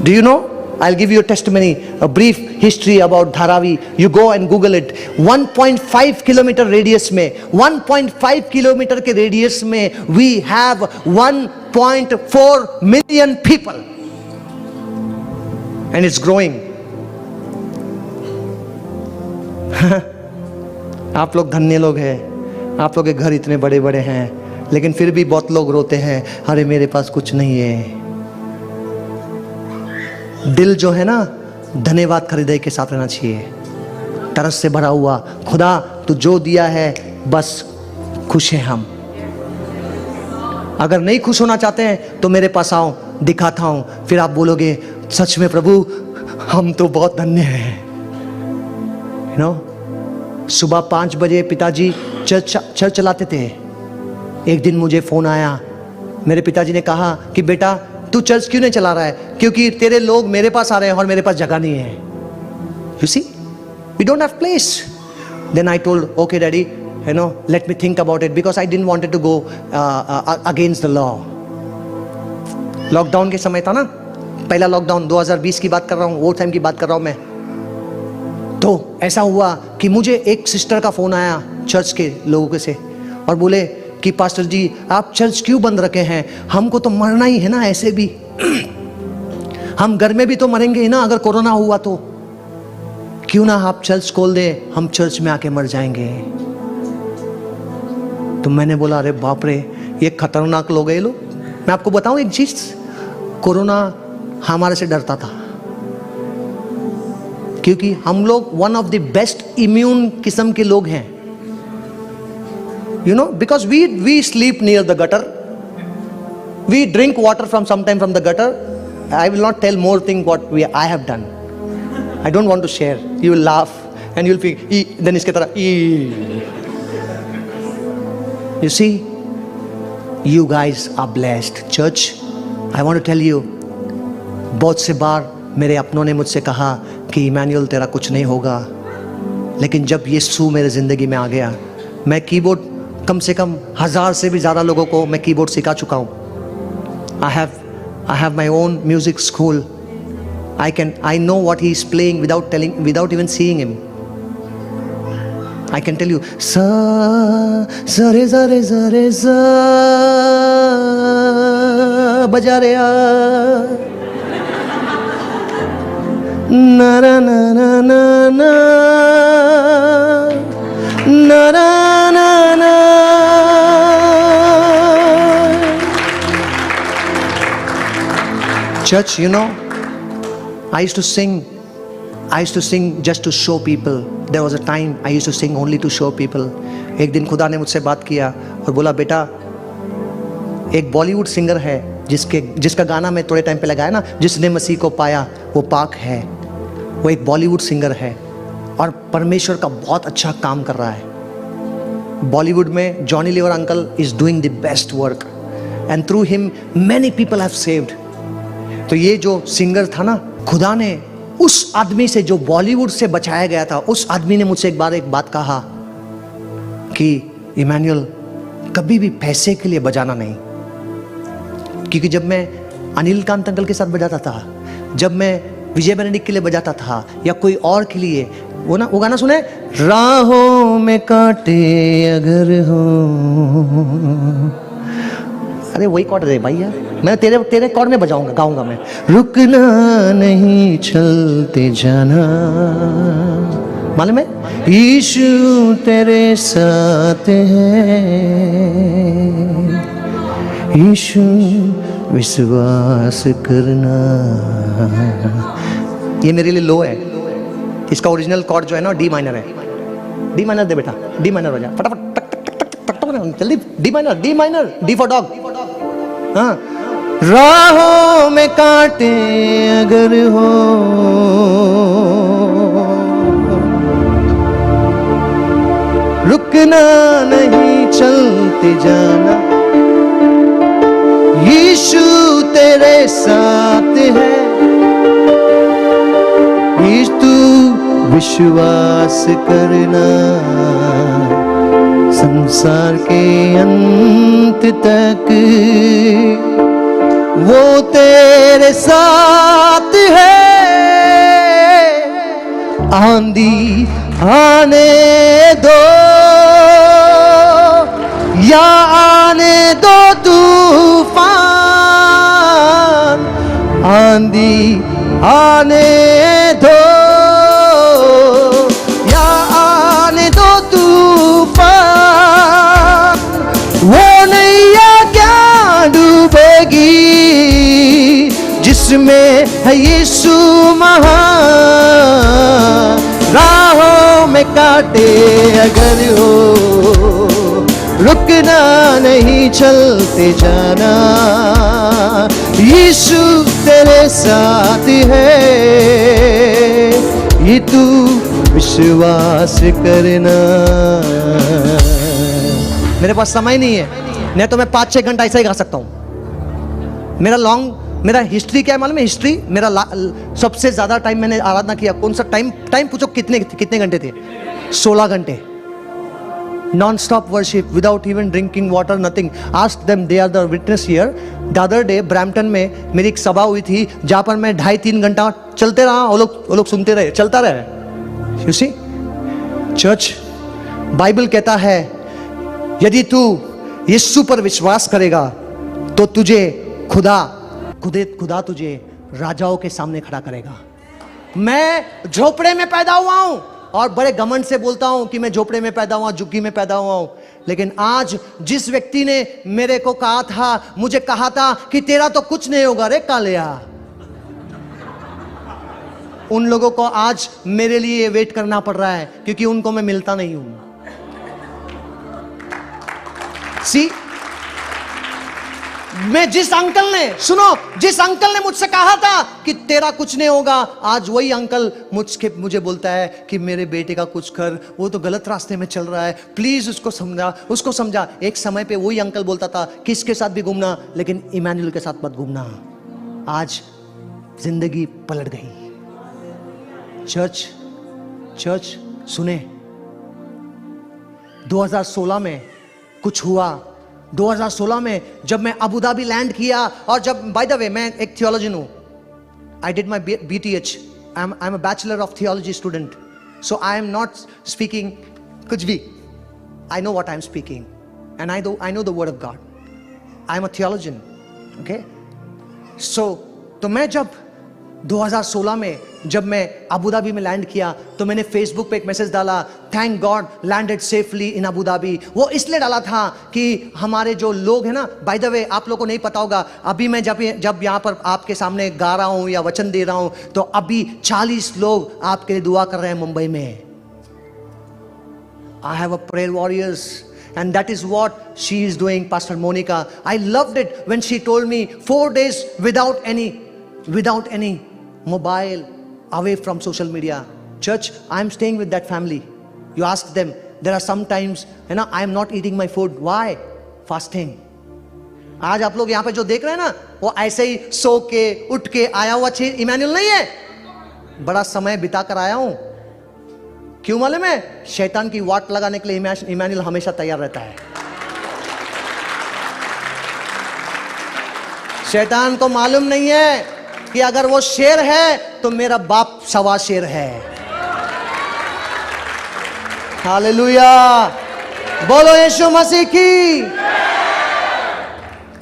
Do you know? I'll give you a testimony, a brief history about Dharavi. You go and Google it. 1.5 kilometer radius में, 1.5 kilometer के radius में we have 1.4 million people, and it's growing. आप लोग धन्य लोग हैं, आप लोग के घर इतने बड़े बड़े हैं, लेकिन फिर भी बहुत लोग रोते हैं, अरे मेरे पास कुछ नहीं है। दिल जो है ना, धन्यवाद का हृदय के साथ रहना चाहिए, तरस से भरा हुआ। खुदा तू जो दिया है बस खुश हैं हम। अगर नहीं खुश होना चाहते हैं तो मेरे पास आओ, दिखाता हूं, फिर आप बोलोगे सच में प्रभु हम तो बहुत धन्य हैं। यू नो, सुबह 5 बजे पिताजी चर्च चलाते थे। एक दिन मुझे फोन आया, मेरे पिताजी ने कहा कि बेटा तू चर्च क्यों नहीं चला रहा है? क्योंकि तेरे लोग मेरे पास आ रहे हैं और मेरे पास जगह नहीं है। You see, we don't have place. Then I told okay daddy, you know, let me think about it, because I didn't wanted to go against the law. Lockdown के समय था ना, पहला लॉकडाउन 2020 की बात कर रहा हूँ, वो टाइम की बात कर रहा हूँ मैं। तो ऐसा हुआ कि मुझे एक सिस्टर का फोन आया चर्च के लोगों से, और बोले कि पास्टर जी आप चर्च क्यों बंद रखे हैं? हमको तो मरना ही है ना, ऐसे भी हम घर में भी तो मरेंगे ही ना, अगर कोरोना हुआ तो क्यों ना आप चर्च खोल दे, हम चर्च में आके मर जाएंगे। तो मैंने बोला अरे बाप रे, ये खतरनाक लोग हैं ये लोग। मैं आपको बताऊं एक चीज, कोरोना हमारे से डरता था, क्योंकि हम लोग one of the best immune किस्म के लोग हैं। You know, because we sleep near the gutter, we drink water from sometime from the gutter. I will not tell more thing what I have done, I don't want to share, you will laugh and you will feel then इसके तरह। You see, you guys are blessed. Church, I want to tell you, बहुत से बार मेरे अपनों ने मुझसे कहा कि इमैनुअल तेरा कुछ नहीं होगा, लेकिन जब यीशु मेरे ज़िंदगी में आ गया, मैं कीबोर्ड कम से कम 1000 से भी ज़्यादा लोगों को मैं कीबोर्ड सिखा चुका हूँ। I have my own music school. I know what he is playing without even seeing him. I can tell you, sa re za re za re za baja re a na na na na na na na na na na. Church, you know, I used to sing just to show people. There was a time I used to sing only to show people. एक दिन खुदा ने मुझसे बात किया और बोला बेटा, एक बॉलीवुड सिंगर है जिसका गाना मैं थोड़े टाइम पे लगाया ना, जिसने मसीह को पाया वो पाक है, वो एक बॉलीवुड सिंगर है और परमेश्वर का बहुत अच्छा काम कर रहा है। बॉलीवुड में Johnny Lever uncle is doing the best work and through him many people have saved. तो ये जो सिंगर था ना, खुदा ने उस आदमी से जो बॉलीवुड से बचाया गया था, उस आदमी ने मुझसे एक बात कहा कि इमैनुअल कभी भी पैसे के लिए बजाना नहीं। क्योंकि जब मैं अनिल कांत अंकल के साथ बजाता था, जब मैं विजय बेनेडिक्ट के लिए बजाता था या कोई और के लिए, वो गाना सुने, राहों में कांटे अगर हो, अरे वही कॉर्ड दे भाई यार, मैं तेरे कॉर्ड में बजाऊंगा, गाऊंगा मैं, रुकना नहीं चलते जाना, मालूम है, यीशु तेरे साथ है, यीशु विश्वास करना। ये मेरे लिए लो है, इसका ओरिजिनल कॉर्ड जो है ना डी माइनर है। डी माइनर दे बेटा, डी माइनर बजा फटाफट, जल्दी, D minor, D for dog. हाँ, राहों में कांटे अगर हो, रुकना नहीं चलते जाना, यीशु तेरे साथ है, यीशु विश्वास करना, संसार के अंत तक वो तेरे साथ है। आंधी आने दो या आने दो तूफान, आंधी आने दो या आने दो तूफान, वो नैया क्या डूबेगी जिसमें है यीशु महान। राहों में कांटे अगर हो, रुकना नहीं, चलते जाना, यीशु तेरे साथ है, ये तू विश्वास करना। मेरे पास समय नहीं है, नहीं तो मैं 5-6 घंटा ऐसा ही गा सकता हूँ। मेरा हिस्ट्री क्या है मालूम है? हिस्ट्री मेरा सबसे ज्यादा टाइम मैंने आराधना किया, कौन सा टाइम पूछो, कितने घंटे थे? 16 घंटे non stop worship without even drinking water, nothing. Ask them, they are the witness here. The other day Brampton में मेरी एक सभा हुई थी जहां पर मैं 2.5-3 घंटा चलते रहा, वो लोग सुनते रहे, चलता रहे। यू सी चर्च, बाइबल कहता है यदि तू यीशु पर विश्वास करेगा तो तुझे खुदा तुझे राजाओं के सामने खड़ा करेगा। मैं झोपड़े में पैदा हुआ हूं और बड़े घमंड से बोलता हूं कि मैं झोपड़े में पैदा हुआ, झुग्गी में पैदा हुआ हूं, लेकिन आज जिस व्यक्ति ने मेरे को कहा था, मुझे कहा था कि तेरा तो कुछ नहीं होगा रे कालिया, उन लोगों को आज मेरे लिए वेट करना पड़ रहा है क्योंकि उनको मैं मिलता नहीं हूं। सी, मैं जिस अंकल ने मुझसे कहा था कि तेरा कुछ नहीं होगा, आज वही अंकल मुझे बोलता है कि मेरे बेटे का कुछ कर, वो तो गलत रास्ते में चल रहा है, प्लीज उसको समझा। एक समय पे वही अंकल बोलता था किसके साथ भी घूमना लेकिन इमैनुअल के साथ मत घूमना। आज जिंदगी पलट गई। चर्च सुने, 2016 में कुछ हुआ। 2016 में जब मैं अबू धाबी लैंड किया, और जब, बाय द वे, मैं एक थियोलॉजियन हूं, I did my BTH, I am a bachelor of theology student, so I am not speaking कुछ भी, I know what I am speaking and I know the word of God, I am a theologian, okay. So तो मैं जब 2016 में जब मैं Abu Dhabi में land किया तो मैंने फेसबुक पे एक मैसेज डाला, थैंक गॉड लैंडेड सेफली इन अबू धाबी। वो इसलिए डाला था कि हमारे जो लोग हैं ना, बाय द वे आपलोगों को नहीं पता होगा, अभी मैं जब यहाँ पर आपके सामने गा रहा हूँ या वचन दे रहा हूँ तो अभी 40 लोग आपके लिए दुआ कर रहे हैं मुंबई में। I have a prayer warriors and that is what she is doing, Pastor Monica. I loved it when she told me 4 days without any mobile, away from social media. Church, I am staying with that family. You ask them, there are some times, I am not eating my food. Why? Fasting. आज आप लोग यहाँ पे जो देख रहे हैं ना, वो ऐसे ही सो के उठ के आया हुआ इमैनुअल नहीं है, बड़ा समय बिता कर आया हूं। क्यों मालूम है? शैतान की वाट लगाने के लिए इमैनुअल हमेशा तैयार रहता है। शैतान को मालूम नहीं है कि अगर वो शेर है तो मेरा बाप सवा शेर है। हालेलुया, बोलो यीशु मसीह की।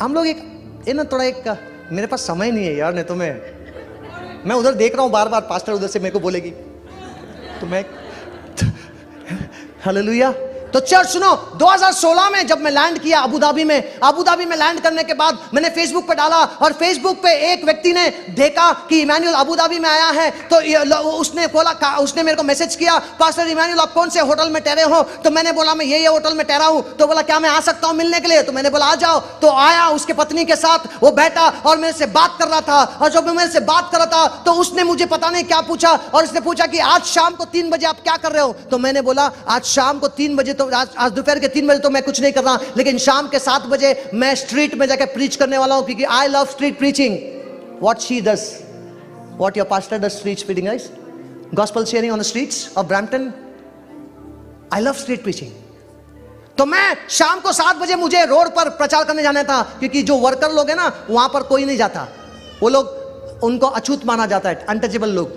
हम लोग थोड़ा मेरे पास समय नहीं है यार, नहीं तो मैं उधर देख रहा हूं बार बार, पास्टर उधर से मेरे को बोलेगी तो मैं हालेलुया। तो चर्च सुनो, 2016 में जब मैं लैंड किया अबू धाबी में लैंड करने के बाद मैंने फेसबुक पे डाला, और फेसबुक पे एक व्यक्ति ने देखा कि इमैनुअल अबू धाबी में आया है, तो उसने मेरे को मैसेज किया, पास्टर इमैनुअल आप कौन से होटल में ठहरे हो? तो मैंने बोला मैं ये होटल में ठहरा हूं। तो बोला क्या मैं आ सकता हूं मिलने के लिए? तो मैंने बोला आ जाओ। तो आया, उसके पत्नी के साथ वो बैठा और मेरे से बात कर रहा था, और जब मैं मेरे से बात कर रहा था तो उसने मुझे पता नहीं क्या पूछा, और उसने पूछा कि आज शाम को 3 बजे आप क्या कर रहे हो? तो मैंने बोला आज शाम को 3 बजे, तो आज दोपहर के 3 बजे तो मैं कुछ नहीं कर रहा, लेकिन शाम के 7 बजे मैं स्ट्रीट में जाकर प्रीच करने वाला हूं, क्योंकि I love street preaching. What she does, what your pastor does, street preaching, guys, gospel sharing on the streets of Brampton. I love street preaching. तो मैं शाम को 7 बजे मुझे रोड पर प्रचार करने जाना था, क्योंकि जो वर्कर लोग हैं ना वहां पर कोई नहीं जाता, वो लोग, उनको अछूत माना जाता है, अनटचेबल लोग,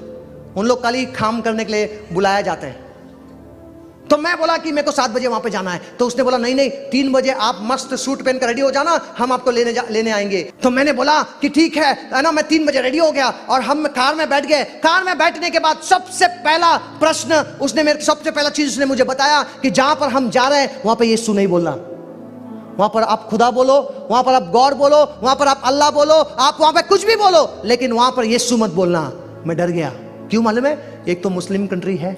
उन लोग खाली काम करने के लिए बुलाया जाता है। तो मैं बोला कि मेरे को 7 बजे वहां पे जाना है। तो उसने बोला नहीं 3 बजे आप मस्त सूट पहनकर रेडी हो जाना, हम आपको लेने आएंगे। तो मैंने बोला कि ठीक है ना। मैं 3 बजे रेडी हो गया और हम कार में बैठ गए। कार में बैठने के बाद सबसे पहला प्रश्न सबसे पहला चीज उसने मुझे बताया कि जहां पर हम जा रहे हैं वहां पर यीशु नहीं बोलना, वहां पर आप खुदा बोलो, वहां पर आप गॉड बोलो, वहां पर आप अल्लाह बोलो, आप वहां पर कुछ भी बोलो, लेकिन वहां पर यीशु मत बोलना। मैं डर गया। क्यों मालूम है? एक तो मुस्लिम कंट्री है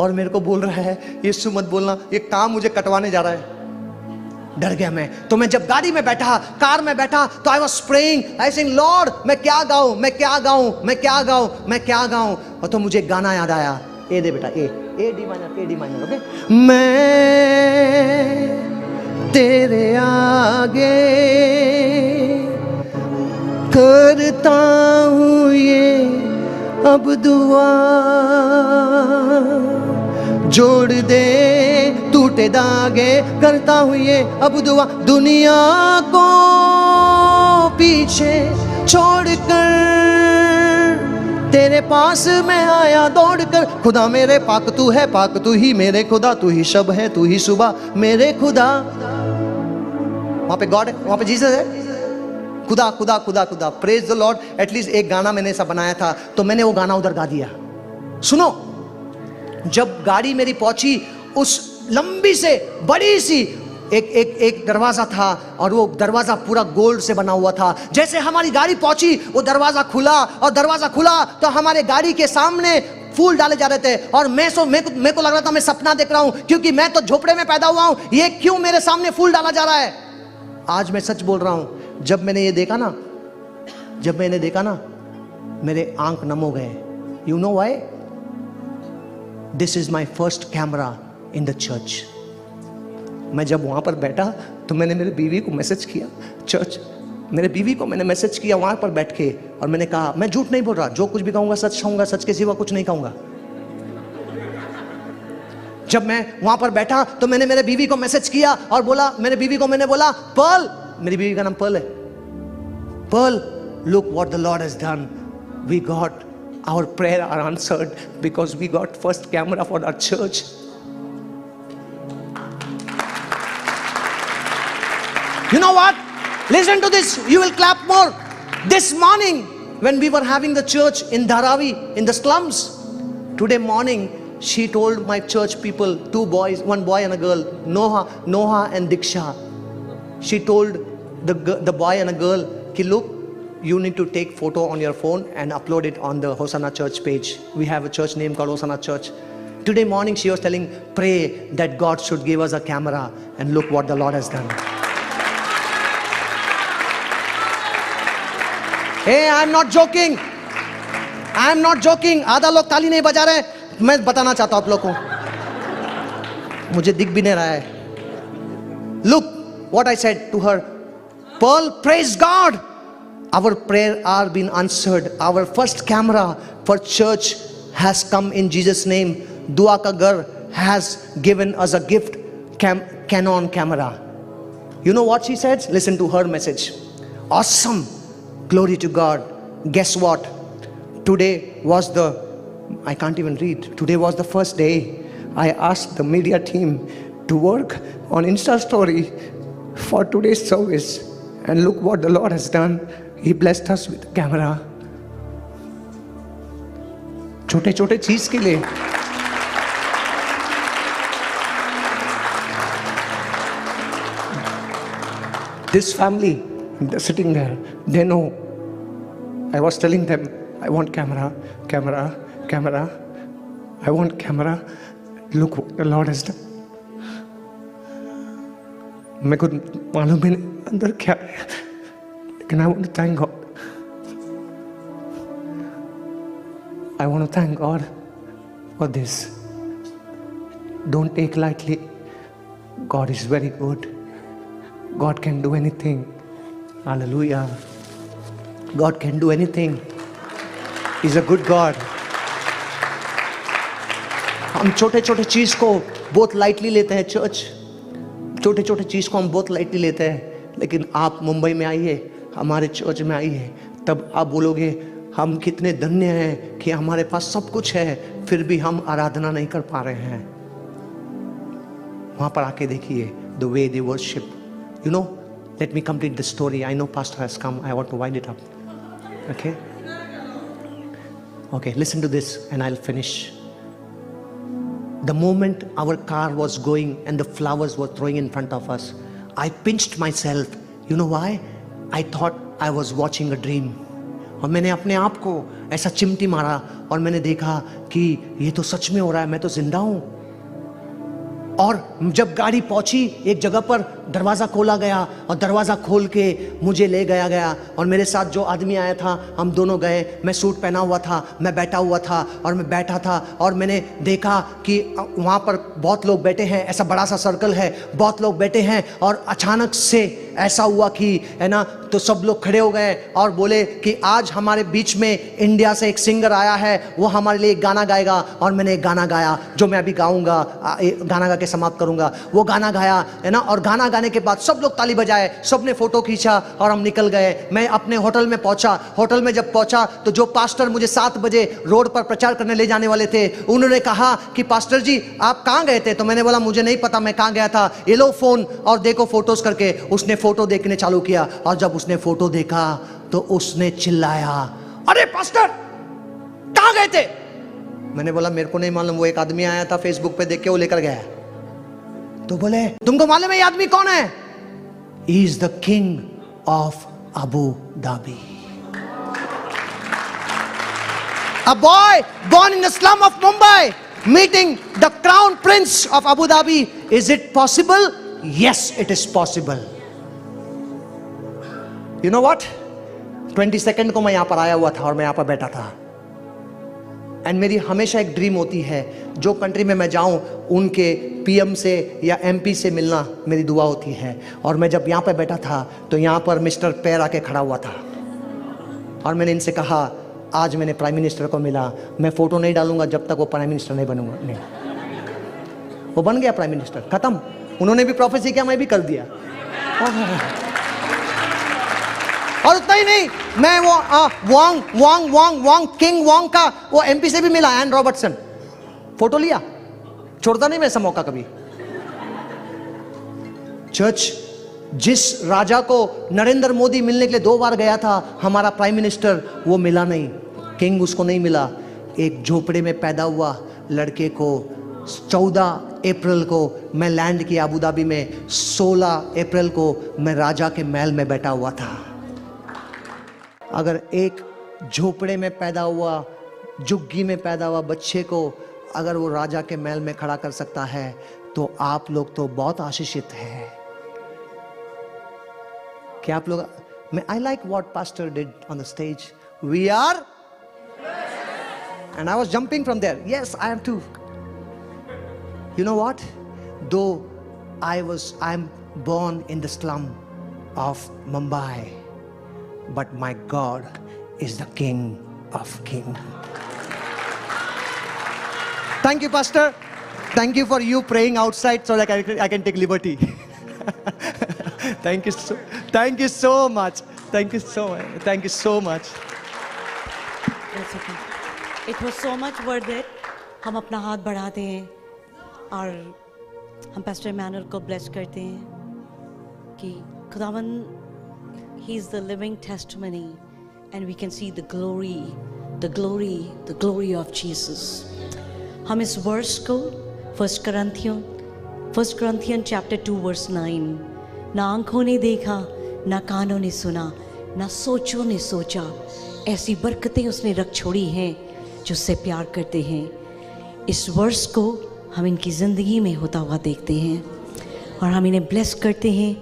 और मेरे को बोल रहा है यीशु मत बोलना। ये काम मुझे कटवाने जा रहा है। डर गया मैं। तो मैं जब गाड़ी में बैठा, कार में बैठा, तो I was praying, I saying Lord मैं क्या गाऊं, मैं क्या गाऊं, मैं क्या गाऊं, मैं क्या गाऊं। और तो मुझे गाना याद आया, ए दे बेटा, ए डी माइनर, ओके। मैं तेरे आगे करता हूँ ये अब दुआ, जोड़ दे टूटे दागे, करता हूँ ये अब दुआ, दुनिया को पीछे छोड़कर तेरे पास मैं आया दौड़कर। खुदा मेरे पाक तू है, पाक तू ही मेरे खुदा, तू ही शब है, तू ही सुबह मेरे खुदा। वहां पे गॉड है, वहां पे जीसस है, खुदा खुदा खुदा खुदा। Praise the Lord. एटलीस्ट एक गाना मैंने ऐसा बनाया था, तो मैंने वो गाना उधर गा दिया। सुनो, जब गाड़ी मेरी पहुंची, उस लंबी से बड़ी सी एक दरवाजा था, और वो दरवाजा पूरा गोल्ड से बना हुआ था। जैसे हमारी गाड़ी पहुंची, वो दरवाजा खुला, और दरवाजा खुला तो हमारे गाड़ी के सामने फूल डाले जा रहे थे। और मेरे को लग रहा था मैं सपना देख रहा हूं, क्योंकि मैं तो झोपड़े में पैदा हुआ हूं, ये क्यों मेरे सामने फूल डाला जा रहा है। आज मैं सच बोल रहा हूं, जब मैंने ये देखा ना, मेरे आंख नम हो गए। You know why? This is my first camera in the church. मैं जब वहां पर बैठा तो मैंने मेरी बीवी को मैसेज किया, मेरे बीवी को मैंने मैसेज किया वहां पर बैठ के, और मैंने कहा, मैं झूठ नहीं बोल रहा, जो कुछ भी कहूंगा सच कहूंगा, सच के सिवा कुछ नहीं कहूंगा। जब मैं वहां पर बैठा तो मैंने मेरे बीवी को मैसेज किया और बोला, मेरे बीवी को मैंने बोला, पर्ल, मेरी बीवी का नाम पर्ल है, Perl, look what the Lord has done. We got our prayer are answered because we got first camera for our church. You know what? Listen to this. You will clap more. This morning, when we were having the church in Dharavi, in the slums, today morning, she told my church people, two boys, one boy and a girl, Noha and Diksha. She told the boy and a girl, ki look, you need to take photo on your phone and upload it on the Hosanna Church page. We have a church name called Hosanna Church. Today morning she was telling, pray that God should give us a camera, and look what the Lord has done. Hey, I'm not joking. I'm not joking. आधा लोग ताली नहीं बजा रहे, मैं बताना चाहता हूं आप लोगों को, मुझे दिख भी नहीं रहा है। Look what I said to her, Pearl, praise God. Our prayer are being answered. Our first camera for church has come in Jesus' name. Dua Ka Ghar has given us a gift, Canon camera. You know what she said? Listen to her message. Awesome. Glory to God. Guess what? Today was I can't even read. Today was the first day I asked the media team to work on Insta story for today's service. And look what the Lord has done. He blessed us with a camera. छोटे छोटे चीज के लिए this family, they're sitting there, they know. I was telling them, I want camera, I want camera. Look what the Lord has done. मेरे को मालूम है अंदर क्या है, लेकिन I want to thank God. I want to thank God for this. Don't take lightly. God is very good. God can do anything. Hallelujah. God can do anything. He's a good God. हम छोटे छोटे चीज को बहुत lightly लेते हैं church, छोटे छोटे चीज को हम बहुत लाइटली लेते हैं, लेकिन आप मुंबई में आइए, हमारे चर्च में आइए, तब आप बोलोगे हम कितने धन्य हैं कि हमारे पास सब कुछ है, फिर भी हम आराधना नहीं कर पा रहे हैं। वहां पर आके देखिए, the way they worship. You know, let me complete the story. I know Pastor has come. I want to wind it up. Okay? Okay, listen to this and I'll finish. The moment our car was going and the flowers were throwing in front of us, I pinched myself. You know why? I thought I was watching a dream. और मैंने अपने आप को ऐसा चिमटी मारा और मैंने देखा कि ये तो सच में हो रहा है, मैं तो जिंदा हूं। और जब गाड़ी पहुंची एक जगह पर, दरवाज़ा खोला गया और दरवाज़ा खोल के मुझे ले गया और मेरे साथ जो आदमी आया था हम दोनों गए। मैं सूट पहना हुआ था, मैं बैठा हुआ था और मैं बैठा था और मैंने देखा कि वहाँ पर बहुत लोग बैठे हैं, ऐसा बड़ा सा सर्कल है, बहुत लोग बैठे हैं और अचानक से ऐसा हुआ कि है ना, तो सब लोग खड़े हो गए और बोले कि आज हमारे बीच में इंडिया से एक सिंगर आया है, वो हमारे लिए एक गाना गाएगा। और मैंने एक गाना गाया जो मैं अभी गाऊंगा, गाना गा के समाप्त करूंगा। वो गाना गाया है ना, और गाना गाने के बाद सब लोग ताली बजाए, सब ने फोटो खींचा और हम निकल गए। मैं अपने होटल में पहुंचा। होटल में जब पहुंचा तो जो पास्टर मुझे 7 बजे रोड पर प्रचार करने ले जाने वाले थे, उन्होंने कहा कि पास्टर जी आप कहाँ गए थे? तो मैंने बोला मुझे नहीं पता मैं कहाँ गया था, ये लो फोन और देखो फोटोज करके। उसने फोटो देखने चालू किया और जब उसने फोटो देखा तो उसने चिल्लाया, अरे पास्टर कहाँ गए थे? मैंने बोला मेरे को नहीं मालूम, वो एक आदमी आया था फेसबुक पे देख के वो लेकर गया। तो बोले तुमको मालूम है ये आदमी कौन है? He is the king of Abu Dhabi. A boy born in the slum of Mumbai meeting the crown prince of Abu Dhabi. Is it possible? Yes, it is possible. You know what? 22nd को मैं यहाँ पर आया हुआ था और मैं यहाँ पर बैठा था। एंड मेरी हमेशा एक ड्रीम होती है, जो कंट्री में मैं जाऊँ उनके पीएम से या एमपी से मिलना मेरी दुआ होती है। और मैं जब यहाँ पर बैठा था तो यहाँ पर मिस्टर पैर आके खड़ा हुआ था और मैंने इनसे कहा आज मैंने प्राइम मिनिस्टर को मिला, मैं फोटो नहीं डालूंगा जब तक वो प्राइम मिनिस्टर नहीं बनूंगा। नहीं, वो बन गया प्राइम मिनिस्टर, खत्म। उन्होंने भी प्रोफेसी किया, मैं भी कर दिया। और उतना ही नहीं, मैं वो वांग किंग वांग का वो एमपी से भी मिला, एन रॉबर्टसन। फोटो लिया, छोड़ता नहीं मैं ऐसा मौका कभी। चर्च, जिस राजा को नरेंद्र मोदी मिलने के लिए 2 बार गया था, हमारा प्राइम मिनिस्टर, वो मिला नहीं, किंग उसको नहीं मिला। एक झोपड़े में पैदा हुआ लड़के को 14 अप्रैल को मैं लैंड किया अबू धाबी में, 16 अप्रैल को मैं राजा के महल में बैठा हुआ था। अगर एक झोपड़े में पैदा हुआ, झुग्गी में पैदा हुआ बच्चे को अगर वो राजा के महल में खड़ा कर सकता है तो आप लोग तो बहुत आशीषित हैं। क्या आप लोग, मैं I like what pastor did on the stage, we are, and I was jumping from there, yes I am too. You know what, though I am born in the slum of Mumbai, but my God is the King of Kings. Thank you, Pastor. Thank you for you praying outside so that I can take liberty. Thank you so much. Thank you so much. That's okay. It was so much worth it. हम अपना हाथ बढ़ाते हैं और हम pastor Emmanuel को bless करते हैं कि खुदावन, he is the living testimony and we can see the glory of Jesus. हम इस वर्स को 1 Corinthians chapter 2 verse 9, ना आंखों ने देखा, ना कानों ने सुना, ना सोचों ने सोचा, ऐसी बरकतें उसने रख छोड़ी हैं जो उससे प्यार करते हैं। इस वर्स को हम इनकी ज़िंदगी में होता हुआ देखते हैं और हम इन्हें ब्लेस करते हैं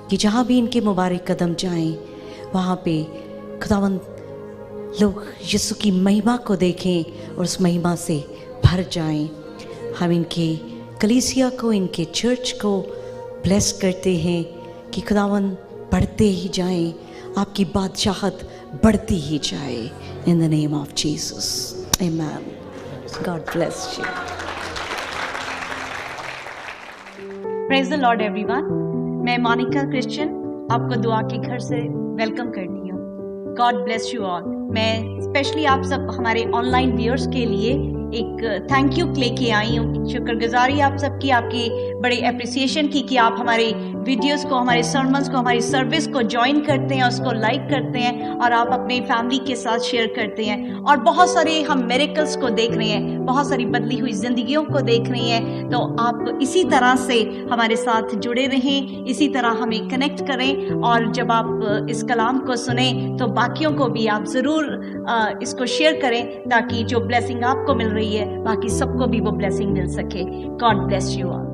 कि जहाँ भी इनके मुबारक कदम जाएं वहाँ पे खुदावंद लोग यीशु की महिमा को देखें और उस महिमा से भर जाएं। हम इनके कलीसिया को, इनके चर्च को ब्लेस करते हैं कि खुदावंद बढ़ते ही जाएं, आपकी बादशाहत बढ़ती ही जाए। In the name of Jesus, amen. God bless you. Praise the Lord everyone. मैं मोनिका क्रिश्चियन आपको दुआ के घर से वेलकम करती हूँ। God bless you all. मैं स्पेशली आप सब हमारे ऑनलाइन व्यूअर्स के लिए एक थैंक यू लेके आई हूँ। शुक्रगुजारी आप सबकी, आपकी बड़ी अप्रिसिएशन की कि आप हमारे वीडियोस को, हमारे सर्मन्स को, हमारी सर्विस को ज्वाइन करते हैं, उसको लाइक करते हैं और आप अपनी फैमिली के साथ शेयर करते हैं। और बहुत सारे हम मिरेकल्स को देख रहे हैं, बहुत सारी बदली हुई जिंदगियों को देख रहे हैं। तो आप इसी तरह से हमारे साथ जुड़े रहें, इसी तरह हमें कनेक्ट करें और जब आप इस कलाम को सुने तो बाकियों को भी आप ज़रूर इसको शेयर करें ताकि जो ब्लेसिंग आपको मिल रही है बाकी सबको भी वो ब्लेसिंग मिल सके। God bless you all.